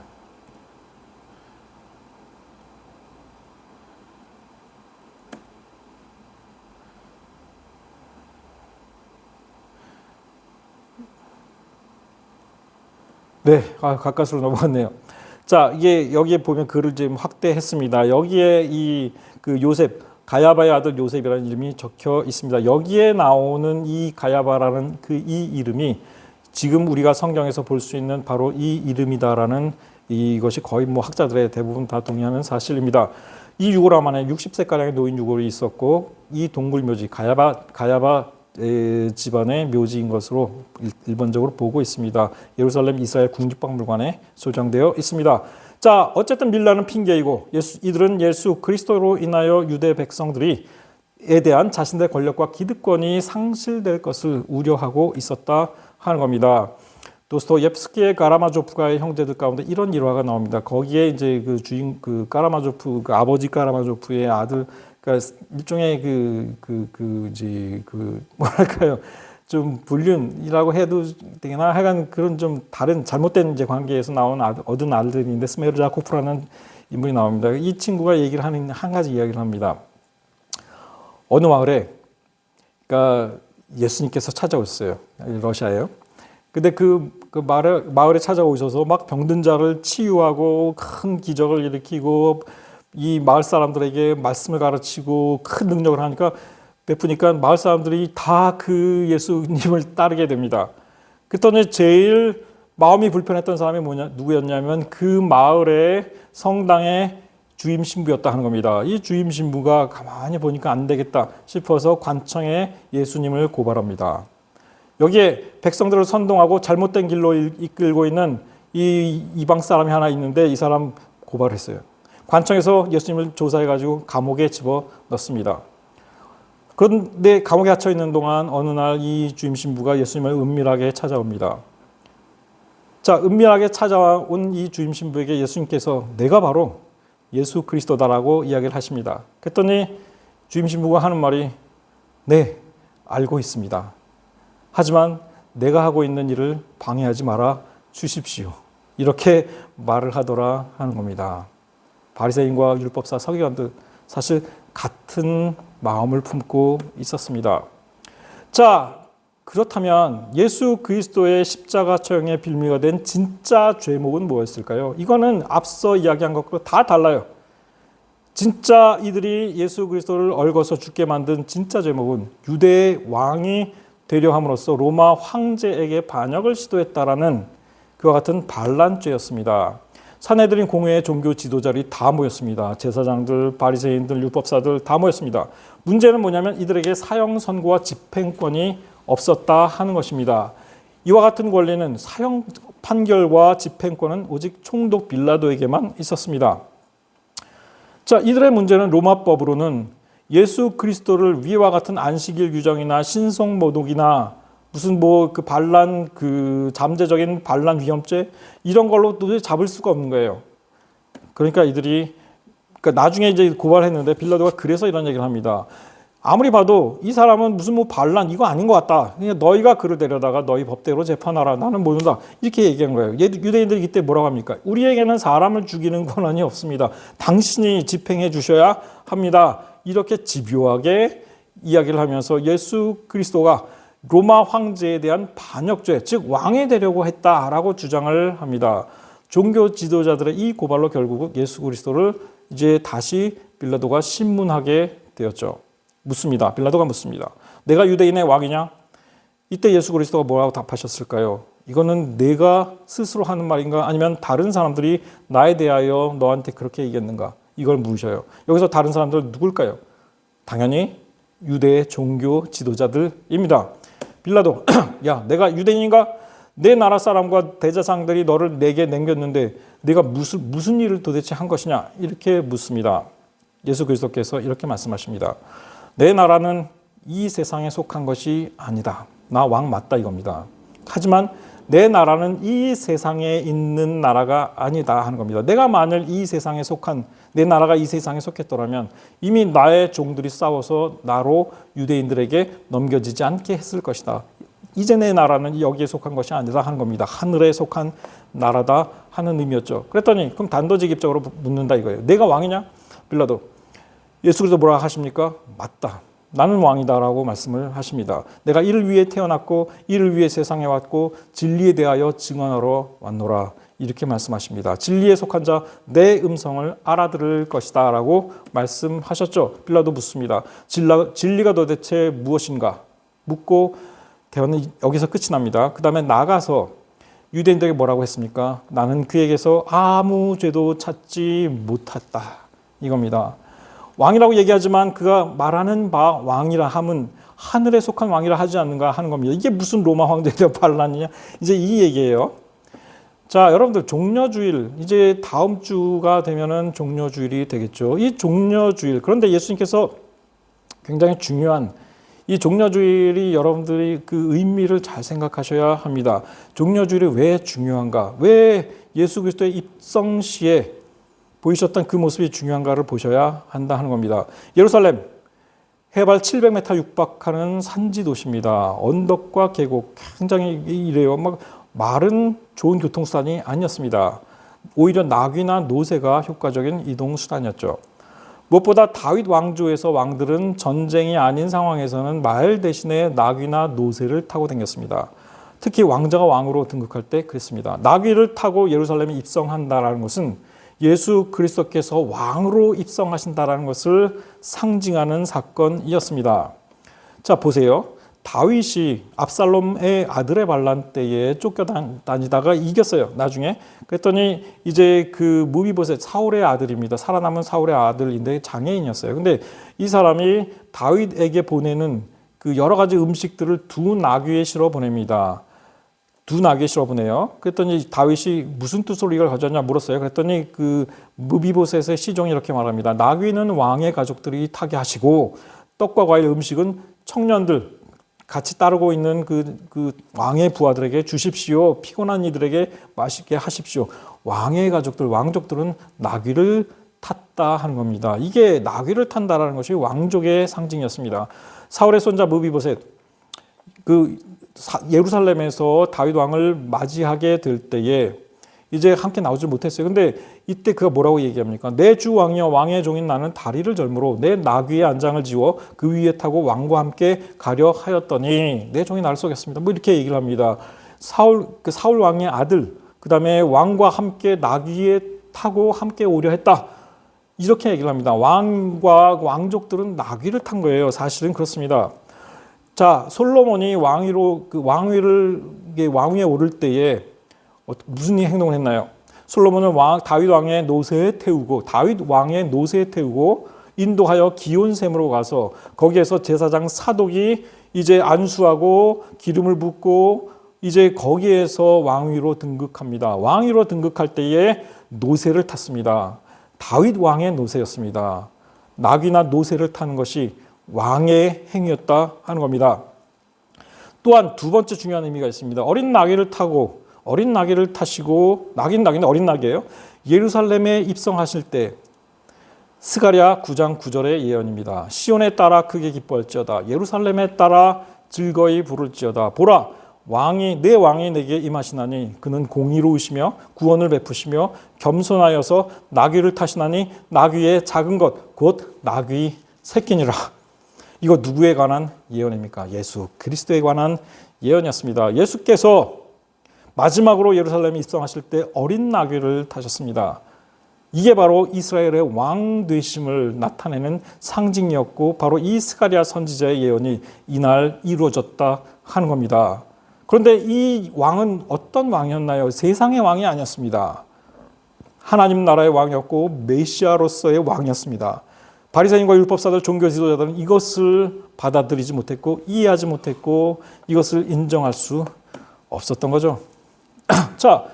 S1: 네, 가까스로 넘어갔네요. 자, 이게 여기에 보면 글을 좀 확대했습니다. 여기에 이 그 요셉, 가야바의 아들 요셉이라는 이름이 적혀 있습니다. 여기에 나오는 이 가야바라는 그 이 이름이 지금 우리가 성경에서 볼 수 있는 바로 이 이름이다라는 이것이 거의 뭐 학자들의 대부분 다 동의하는 사실입니다. 이 유골함 안에 60세가량의 노인 유골이 있었고, 이 동굴 묘지 가야바 집안의 묘지인 것으로 일반적으로 보고 있습니다. 예루살렘 이스라엘 국립박물관에 소장되어 있습니다. 자, 어쨌든 밀란은 핑계이고 이들은 예수 그리스도로 인하여 유대 백성들이 에 대한 자신들의 권력과 기득권이 상실될 것을 우려하고 있었다 하는 겁니다. 도스토옙스키의 가라마조프가의 형제들 가운데 이런 일화가 나옵니다. 거기에 이제 그 가라마조프, 그 아버지 가라마조프의 아들, 그러니까 일종의 뭐랄까요, 좀 불륜이라고 해도 되나, 하여간 그런 좀 다른 잘못된 이제 관계에서 얻은 아들들인데 스메르자코프라는 인물이 나옵니다. 이 친구가 얘기를 하는 한 가지 이야기를 합니다. 어느 마을에, 그러니까 예수님께서 찾아오셨어요. 러시아예요. 근데 그 마을에 찾아오셔서 막 병든 자를 치유하고 큰 기적을 일으키고 이 마을 사람들에게 말씀을 가르치고 큰 능력을 하니까 베푸니까 마을 사람들이 다 그 예수님을 따르게 됩니다. 그랬더니 제일 마음이 불편했던 사람이 누구였냐면 그 마을의 성당의 주임 신부였다 하는 겁니다. 이 주임 신부가 가만히 보니까 안 되겠다 싶어서 관청에 예수님을 고발합니다. 여기에 백성들을 선동하고 잘못된 길로 이끌고 있는 이 이방 사람이 하나 있는데 이 사람 고발했어요. 관청에서 예수님을 조사해가지고 감옥에 집어넣습니다. 그런데 감옥에 갇혀 있는 동안 어느 날 이 주임 신부가 예수님을 은밀하게 찾아옵니다. 자, 은밀하게 찾아온 이 주임 신부에게 예수님께서 내가 바로 예수 그리스도다라고 이야기를 하십니다. 그랬더니 주임 신부가 하는 말이 네, 알고 있습니다. 하지만 내가 하고 있는 일을 방해하지 말아 주십시오. 이렇게 말을 하더라 하는 겁니다. 바리새인과 율법사 서기관들 사실 같은 마음을 품고 있었습니다. 자, 그렇다면 예수 그리스도의 십자가 처형의 빌미가 된 진짜 죄목은 뭐였을까요? 이거는 앞서 이야기한 것과 다 달라요. 진짜 이들이 예수 그리스도를 얽어서 죽게 만든 진짜 죄목은 유대의 왕이 되려 함으로써 로마 황제에게 반역을 시도했다라는 그와 같은 반란죄였습니다. 산헤드린 공회의 종교 지도자들이 다 모였습니다. 제사장들, 바리새인들, 율법사들 다 모였습니다. 문제는 뭐냐면 이들에게 사형 선고와 집행권이 없었다 하는 것입니다. 이와 같은 권리는 사형 판결과 집행권은 오직 총독 빌라도에게만 있었습니다. 자, 이들의 문제는 로마법으로는 예수 그리스도를 위와 같은 안식일 규정이나 신성 모독이나 무슨 그 반란 잠재적인 반란 위험죄 이런 걸로 도저히 잡을 수가 없는 거예요. 그러니까 이들이 나중에 이제 고발했는데 빌라도가 그래서 이런 얘기를 합니다. 아무리 봐도 이 사람은 무슨 반란 이거 아닌 것 같다. 그러니까 너희가 그를 데려다가 너희 법대로 재판하라. 나는 모른다. 이렇게 얘기한 거예요. 유대인들이 이때 뭐라고 합니까? 우리에게는 사람을 죽이는 권한이 없습니다. 당신이 집행해 주셔야 합니다. 이렇게 집요하게 이야기를 하면서 예수 그리스도가 로마 황제에 대한 반역죄, 즉 왕이 되려고 했다라고 주장을 합니다. 종교 지도자들의 이 고발로 결국 예수 그리스도를 이제 다시 빌라도가 신문하게 되었죠. 묻습니다. 빌라도가 묻습니다. 내가 유대인의 왕이냐? 이때 예수 그리스도가 뭐라고 답하셨을까요? 이거는 내가 스스로 하는 말인가? 아니면 다른 사람들이 나에 대하여 너한테 그렇게 얘기했는가? 이걸 물으셔요. 여기서 다른 사람들 누굴까요? 당연히 유대의 종교 지도자들입니다. 빌라도, 야, 내가 유대인인가? 내 나라 사람과 대제사장들이 너를 내게 남겼는데 내가 무슨 일을 도대체 한 것이냐? 이렇게 묻습니다. 예수 그리스도께서 이렇게 말씀하십니다. 내 나라는 이 세상에 속한 것이 아니다. 나 왕 맞다 이겁니다. 하지만 내 나라는 이 세상에 있는 나라가 아니다 하는 겁니다. 내가 만일 이 세상에 속한 내 나라가 이 세상에 속했더라면 이미 나의 종들이 싸워서 나로 유대인들에게 넘겨지지 않게 했을 것이다. 이제 내 나라는 여기에 속한 것이 아니다 하는 겁니다. 하늘에 속한 나라다 하는 의미였죠. 그랬더니 그럼 단도직입적으로 묻는다 이거예요. 내가 왕이냐? 빌라도. 예수 그리스도 뭐라 하십니까? 맞다. 나는 왕이다라고 말씀을 하십니다. 내가 이를 위해 태어났고 이를 위해 세상에 왔고 진리에 대하여 증언하러 왔노라. 이렇게 말씀하십니다. 진리에 속한 자 내 음성을 알아들을 것이다 라고 말씀하셨죠. 빌라도 묻습니다. 진리가 도대체 무엇인가? 묻고 대화는 여기서 끝이 납니다. 그 다음에 나가서 유대인들에게 뭐라고 했습니까? 나는 그에게서 아무 죄도 찾지 못했다. 이겁니다. 왕이라고 얘기하지만 그가 말하는 바 왕이라 함은 하늘에 속한 왕이라 하지 않는가 하는 겁니다. 이게 무슨 로마 황제에 대한 반란이냐? 이제 이 얘기예요. 자, 여러분들 종려주일 이제 다음 주가 되면은 종려주일이 되겠죠. 이 종려주일 그런데 예수님께서 굉장히 중요한 이 종려주일이 여러분들이 그 의미를 잘 생각하셔야 합니다. 종려주일이 왜 중요한가? 왜 예수 그리스도의 입성 시에 보이셨던 그 모습이 중요한가를 보셔야 한다 하는 겁니다. 예루살렘 해발 700m 육박하는 산지 도시입니다. 언덕과 계곡 굉장히 이래요. 막 말은 좋은 교통수단이 아니었습니다. 오히려 나귀나 노새가 효과적인 이동수단이었죠. 무엇보다 다윗 왕조에서 왕들은 전쟁이 아닌 상황에서는 말 대신에 나귀나 노새를 타고 다녔습니다. 특히 왕자가 왕으로 등극할 때 그랬습니다. 나귀를 타고 예루살렘에 입성한다는 것은 예수 그리스도께서 왕으로 입성하신다는 것을 상징하는 사건이었습니다. 자, 보세요. 다윗이 압살롬의 아들의 반란 때에 쫓겨다니다가 이겼어요. 나중에. 그랬더니 이제 그 무비보셋 사울의 아들입니다. 살아남은 사울의 아들인데 장애인이었어요. 근데 이 사람이 다윗에게 보내는 그 여러 가지 음식들을 두 나귀에 실어 보냅니다. 두 나귀에 실어 보내요. 그랬더니 다윗이 무슨 뜻으로 이걸 가져왔냐 물었어요. 그랬더니 그 무비보셋의 시종이 이렇게 말합니다. 나귀는 왕의 가족들이 타게 하시고 떡과 과일 음식은 청년들 같이 따르고 있는 그 왕의 부하들에게 주십시오. 피곤한 이들에게 맛있게 하십시오. 왕의 가족들, 왕족들은 나귀를 탔다 하는 겁니다. 이게 나귀를 탄다라는 것이 왕족의 상징이었습니다. 사울의 손자 무비보셋, 예루살렘에서 다윗 왕을 맞이하게 될 때에 이제 함께 나오지 못했어요. 근데 이때 그가 뭐라고 얘기합니까? 내 주 왕이여 왕의 종인 나는 다리를 절므로 내 나귀의 안장을 지워 그 위에 타고 왕과 함께 가려 하였더니 내 종이 나를 속였습니다. 뭐 이렇게 얘기를 합니다. 사울 왕의 아들, 그 다음에 왕과 함께 나귀에 타고 함께 오려 했다. 이렇게 얘기를 합니다. 왕과 왕족들은 나귀를 탄 거예요. 사실은 그렇습니다. 자, 솔로몬이 왕위에 오를 때에 무슨 행동을 했나요? 솔로몬은 다윗 왕의 노새에 태우고 인도하여 기온샘으로 가서 거기에서 제사장 사독이 이제 안수하고 기름을 붓고 이제 거기에서 왕위로 등극합니다. 왕위로 등극할 때에 노새를 탔습니다. 다윗 왕의 노새였습니다. 나귀나 노새를 타는 것이 왕의 행위였다 하는 겁니다. 또한 두 번째 중요한 의미가 있습니다. 어린 나귀를 타시고 나귀인데 어린 나귀예요. 예루살렘에 입성하실 때 스가랴 9장 9절의 예언입니다. 시온에 따라 크게 기뻐할지어다. 예루살렘에 따라 즐거이 부를지어다. 보라 내 왕이 내게 임하시나니 그는 공의로우시며 구원을 베푸시며 겸손하여서 나귀를 타시나니 나귀의 작은 것 곧 나귀 새끼니라. 이거 누구에 관한 예언입니까? 예수 그리스도에 관한 예언이었습니다. 예수께서 마지막으로 예루살렘에 입성하실 때 어린 나귀를 타셨습니다. 이게 바로 이스라엘의 왕 되심을 나타내는 상징이었고 바로 이 스가랴 선지자의 예언이 이날 이루어졌다 하는 겁니다. 그런데 이 왕은 어떤 왕이었나요? 세상의 왕이 아니었습니다. 하나님 나라의 왕이었고 메시아로서의 왕이었습니다. 바리새인과 율법사들, 종교 지도자들은 이것을 받아들이지 못했고 이해하지 못했고 이것을 인정할 수 없었던 거죠. 자,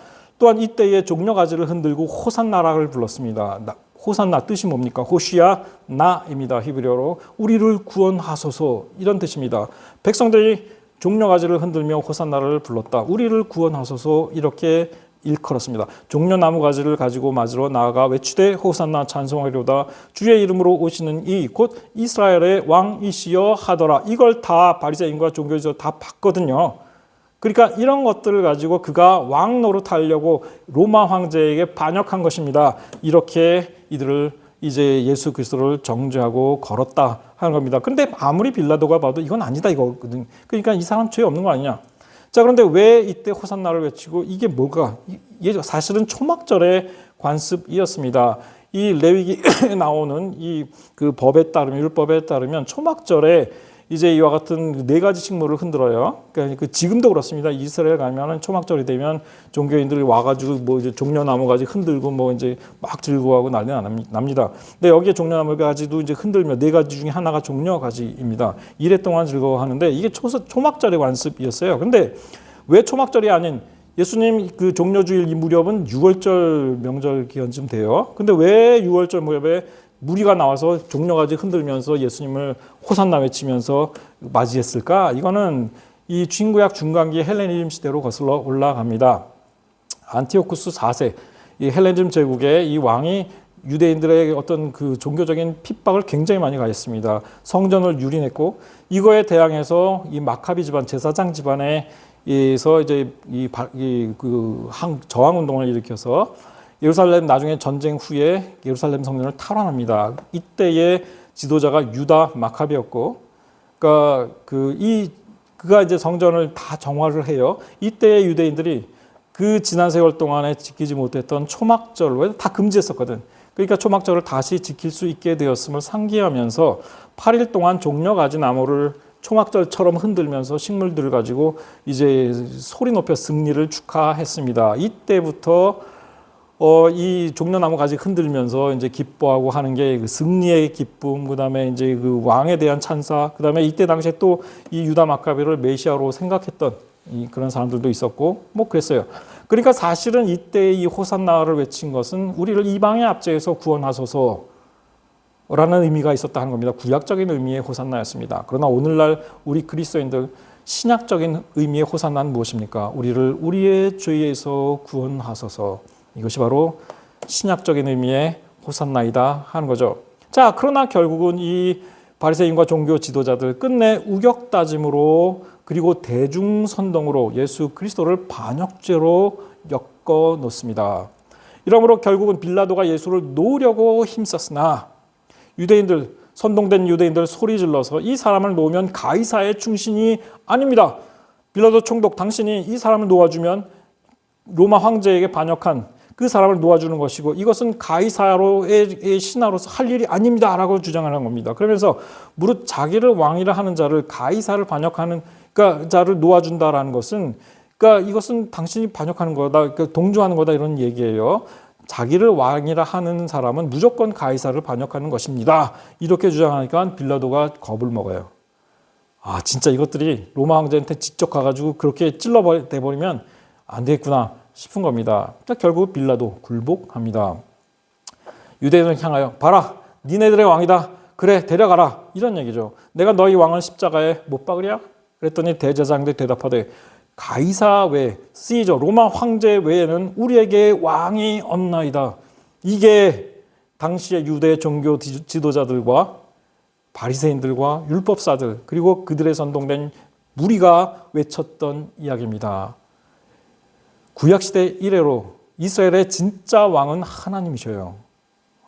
S1: 또한 이때에 종려가지를 흔들고 호산나라를 불렀습니다. 호산나 뜻이 뭡니까? 호시아 나입니다. 히브리어로 우리를 구원하소서 이런 뜻입니다. 백성들이 종려가지를 흔들며 호산나를 불렀다. 우리를 구원하소서 이렇게 일컬었습니다. 종려나무 가지를 가지고 맞으러 나아가 외치되 호산나 찬송하리로다. 주의 이름으로 오시는 이 곧 이스라엘의 왕이시여 하더라. 이걸 다 바리새인과 종교지도 다 봤거든요. 그러니까 이런 것들을 가지고 그가 왕 노릇하려고 로마 황제에게 반역한 것입니다. 이렇게 이들을 이제 예수 그리스도를 정죄하고 걸었다 하는 겁니다. 그런데 아무리 빌라도가 봐도 이건 아니다 이거거든. 그러니까 이 사람 죄 없는 거 아니냐. 자, 그런데 왜 이때 호산나를 외치고 이게 뭐가? 이게 사실은 초막절의 관습이었습니다. 이 레위기에 나오는 그 법에 따르면 율법에 따르면 초막절에 이제 이와 같은 네 가지 식물을 흔들어요. 그러니까 지금도 그렇습니다. 이스라엘 가면은 초막절이 되면 종교인들이 와가지고 뭐 이제 종려나무 가지 흔들고 뭐 이제 막 즐거워하고 난리 납니다. 근데 여기에 종려나무 가지도 이제 흔들며 네 가지 중에 하나가 종려 가지입니다. 이래 동안 즐거워하는데 이게 초막절의 관습이었어요. 근데 왜 초막절이 아닌 예수님 그 종려주일 이 무렵은 6월절 명절 기간쯤 돼요. 근데 왜 6월절 무렵에 무리가 나와서 종려가지 흔들면서 예수님을 호산나 외치면서 맞이했을까? 이거는 이 중구약 중간기 헬레니즘 시대로 거슬러 올라갑니다. 안티오쿠스 4세, 이 헬레니즘 제국의 이 왕이 유대인들의 어떤 그 종교적인 핍박을 굉장히 많이 가했습니다. 성전을 유린했고 이거에 대항해서 이 마카비 집안, 제사장 집안에서 이제 저항 운동을 일으켜서 예루살렘 나중에 전쟁 후에 예루살렘 성전을 탈환합니다. 이때의 지도자가 유다 마카비였고, 그러니까 그가 이제 성전을 다 정화를 해요. 이때의 유대인들이 그 지난 세월 동안에 지키지 못했던 초막절을 다 금지했었거든. 그러니까 초막절을 다시 지킬 수 있게 되었음을 상기하면서 8일 동안 종려가지 나무를 초막절처럼 흔들면서 식물들을 가지고 이제 소리 높여 승리를 축하했습니다. 이때부터 이 종려나무 가지 흔들면서 이제 기뻐하고 하는 게 그 승리의 기쁨, 그 다음에 이제 그 왕에 대한 찬사, 그 다음에 이때 당시에 또 이 유다 마카비를 메시아로 생각했던 그런 사람들도 있었고, 뭐 그랬어요. 그러니까 사실은 이때 이 호산나를 외친 것은 우리를 이방의 압제에서 구원하소서, 라는 의미가 있었다 하는 겁니다. 구약적인 의미의 호산나였습니다. 그러나 오늘날 우리 그리스도인들 신약적인 의미의 호산나는 무엇입니까? 우리를 우리의 죄에서 구원하소서. 이것이 바로 신약적인 의미의 호산나이다 하는 거죠. 자, 그러나 결국은 이 바리새인과 종교 지도자들 끝내 우격다짐으로 그리고 대중선동으로 예수 그리스도를 반역죄로 엮어 놓습니다. 이러므로 결국은 빌라도가 예수를 놓으려고 힘썼으나 유대인들, 선동된 유대인들 소리 질러서 이 사람을 놓으면 가이사의 충신이 아닙니다. 빌라도 총독, 당신이 이 사람을 놓아주면 로마 황제에게 반역한 그 사람을 놓아주는 것이고 이것은 가이사로의 신하로서 할 일이 아닙니다 라고 주장하는 겁니다. 그러면서 무릇 자기를 왕이라 하는 자를 가이사를 반역하는 그러니까 자를 놓아준다라는 것은 그러니까 이것은 당신이 반역하는 거다, 그러니까 동조하는 거다 이런 얘기예요. 자기를 왕이라 하는 사람은 무조건 가이사를 반역하는 것입니다. 이렇게 주장하니까 빌라도가 겁을 먹어요. 아, 진짜 이것들이 로마 황제한테 직접 가가지고 그렇게 찔러버리면 안 되겠구나 싶은 겁니다. 결국 빌라도 굴복합니다. 유대인을 향하여 봐라, 니네들의 왕이다. 그래, 데려가라. 이런 얘기죠. 내가 너희 왕을 십자가에 못 박으랴? 그랬더니 대제사장들이 대답하되 가이사 외, 시저, 로마 황제 외에는 우리에게 왕이 없나이다. 이게 당시의 유대 종교 지도자들과 바리새인들과 율법사들 그리고 그들의 선동된 무리가 외쳤던 이야기입니다. 구약시대 이래로 이스라엘의 진짜 왕은 하나님이셔요.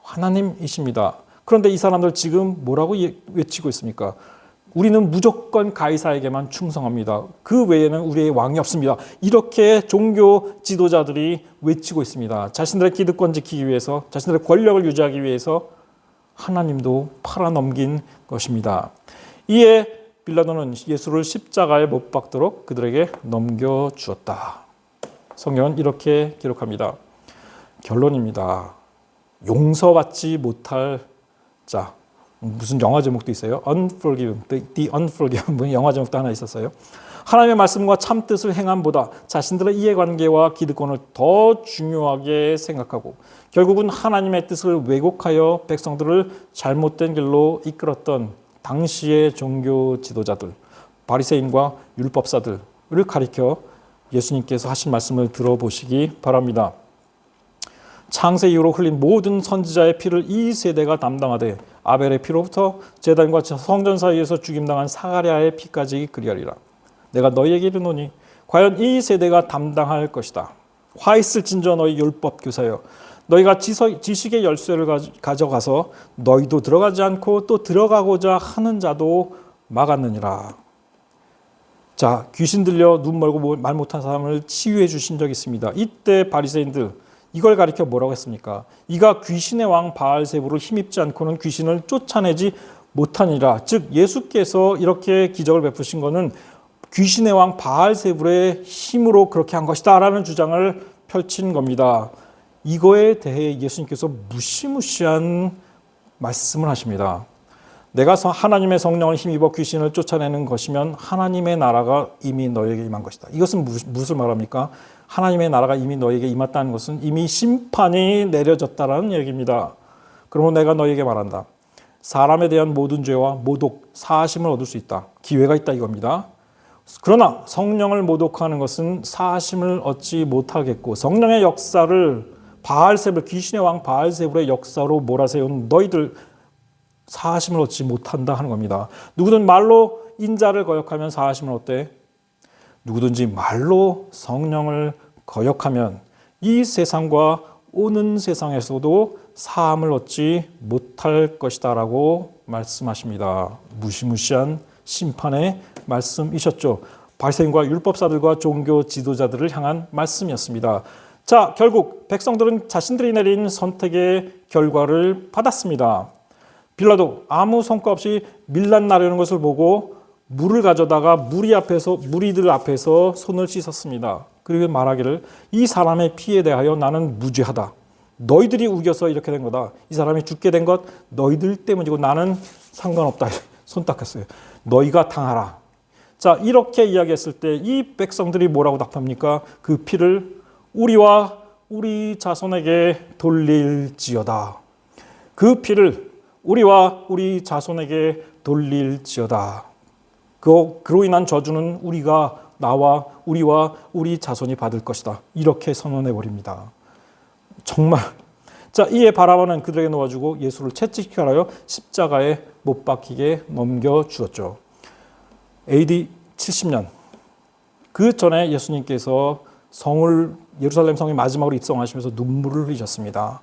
S1: 하나님이십니다. 그런데 이 사람들 지금 뭐라고 외치고 있습니까? 우리는 무조건 가이사에게만 충성합니다. 그 외에는 우리의 왕이 없습니다. 이렇게 종교 지도자들이 외치고 있습니다. 자신들의 기득권 지키기 위해서, 자신들의 권력을 유지하기 위해서 하나님도 팔아넘긴 것입니다. 이에 빌라도는 예수를 십자가에 못 박도록 그들에게 넘겨주었다. 성경은 이렇게 기록합니다. 결론입니다. 용서받지 못할 자. 무슨 영화 제목도 있어요. Unforgiven, The Unforgiven 영화 제목도 하나 있었어요. 하나님의 말씀과 참 뜻을 행함보다 자신들의 이해관계와 기득권을 더 중요하게 생각하고 결국은 하나님의 뜻을 왜곡하여 백성들을 잘못된 길로 이끌었던 당시의 종교 지도자들, 바리새인과 율법사들을 가리켜 예수님께서 하신 말씀을 들어보시기 바랍니다. 창세 이후로 흘린 모든 선지자의 피를 이 세대가 담당하되 아벨의 피로부터 제단과 성전 사이에서 죽임당한 사가랴의 피까지 그리하리라. 내가 너희에게 이르노니 과연 이 세대가 담당할 것이다. 화 있을진저 너희 율법 교사여, 너희가 지식의 열쇠를 가져가서 너희도 들어가지 않고 또 들어가고자 하는 자도 막았느니라. 자, 귀신 들려 눈 멀고 말 못한 사람을 치유해 주신 적이 있습니다. 이때 바리새인들 이걸 가리켜 뭐라고 했습니까? 이가 귀신의 왕 바알세부를 힘입지 않고는 귀신을 쫓아내지 못하니라. 즉 예수께서 이렇게 기적을 베푸신 것은 귀신의 왕 바알세불의 힘으로 그렇게 한 것이다 라는 주장을 펼친 겁니다. 이거에 대해 예수님께서 무시무시한 말씀을 하십니다. 내가 하나님의 성령을 힘입어 귀신을 쫓아내는 것이면 하나님의 나라가 이미 너에게 임한 것이다. 이것은 무엇을 말합니까? 하나님의 나라가 이미 너에게 임했다는 것은 이미 심판이 내려졌다는 얘기입니다. 그러면 내가 너에게 말한다. 사람에 대한 모든 죄와 모독, 사하심을 얻을 수 있다. 기회가 있다 이겁니다. 그러나 성령을 모독하는 것은 사하심을 얻지 못하겠고 성령의 역사를 바알세불, 귀신의 왕 바알세불의 역사로 몰아세운 너희들 사하심을 얻지 못한다 하는 겁니다. 누구든 말로 인자를 거역하면 사하심을 얻되 누구든지 말로 성령을 거역하면 이 세상과 오는 세상에서도 사함을 얻지 못할 것이다 라고 말씀하십니다. 무시무시한 심판의 말씀이셨죠. 바리새인과 율법사들과 종교 지도자들을 향한 말씀이었습니다. 자, 결국 백성들은 자신들이 내린 선택의 결과를 받았습니다. 빌라도 아무 성과 없이 밀란나려는 것을 보고 물을 가져다가 무리들 앞에서 손을 씻었습니다. 그리고 말하기를 이 사람의 피에 대하여 나는 무죄하다. 너희들이 우겨서 이렇게 된 거다. 이 사람이 죽게 된 것 너희들 때문이고 나는 상관없다. 손 닦았어요. 너희가 당하라. 자, 이렇게 이야기했을 때 이 백성들이 뭐라고 답합니까? 그 피를 우리와 우리 자손에게 돌릴지어다. 그 피를 우리와 우리 자손에게 돌릴지어다. 그로 인한 저주는 우리와 우리 자손이 받을 것이다. 이렇게 선언해 버립니다. 정말 자, 이에 바라바는 그들에게 놓아주고 예수를 채찍질하여 하여 십자가에 못 박히게 넘겨 주었죠. AD 70년 그 전에 예수님께서 예루살렘 성에 마지막으로 입성하시면서 눈물을 흘리셨습니다.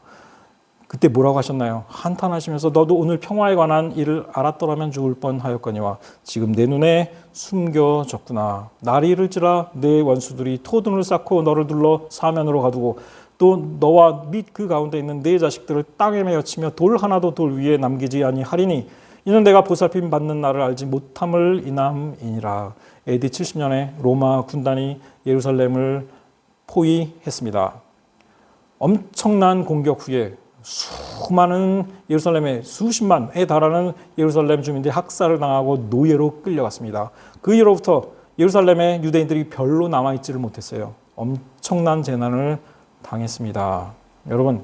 S1: 그때 뭐라고 하셨나요? 한탄하시면서 너도 오늘 평화에 관한 일을 알았더라면 죽을 뻔하였거니와 지금 내 눈에 숨겨졌구나. 날이 이를지라 내 원수들이 토둔을 쌓고 너를 둘러 사면으로 가두고 또 너와 및 그 가운데 있는 네 자식들을 땅에 메어치며 돌 하나도 돌 위에 남기지 아니하리니 이는 내가 보살핌 받는 날을 알지 못함을 인함이니라. AD 70년에 로마 군단이 예루살렘을 포위했습니다. 엄청난 공격 후에 수많은 예루살렘의 수십만에 달하는 예루살렘 주민들이 학살을 당하고 노예로 끌려갔습니다. 그 이후로부터 예루살렘의 유대인들이 별로 남아있지를 못했어요. 엄청난 재난을 당했습니다. 여러분,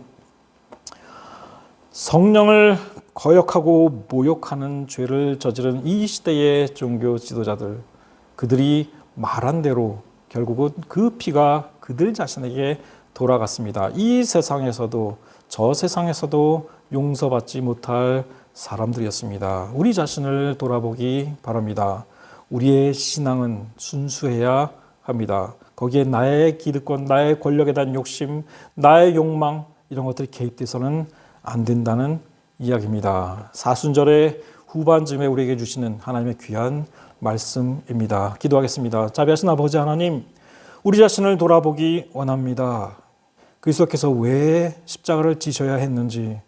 S1: 성령을 거역하고 모욕하는 죄를 저지른 이 시대의 종교 지도자들, 그들이 말한 대로 결국은 그 피가 그들 자신에게 돌아갔습니다. 이 세상에서도 저 세상에서도 용서받지 못할 사람들이었습니다. 우리 자신을 돌아보기 바랍니다. 우리의 신앙은 순수해야 합니다. 거기에 나의 기득권, 나의 권력에 대한 욕심, 나의 욕망 이런 것들이 개입돼서는 안 된다는 이야기입니다. 사순절의 후반쯤에 우리에게 주시는 하나님의 귀한 말씀입니다. 기도하겠습니다. 자비하신 아버지 하나님, 우리 자신을 돌아보기 원합니다. 그리스도께서 왜 십자가를 지셔야 했는지,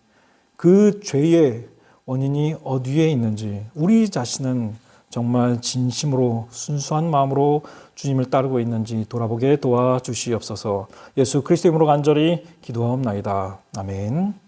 S1: 그 죄의 원인이 어디에 있는지, 우리 자신은 정말 진심으로 순수한 마음으로 주님을 따르고 있는지 돌아보게 도와주시옵소서. 예수 그리스도 이름으로 간절히 기도하옵나이다. 아멘.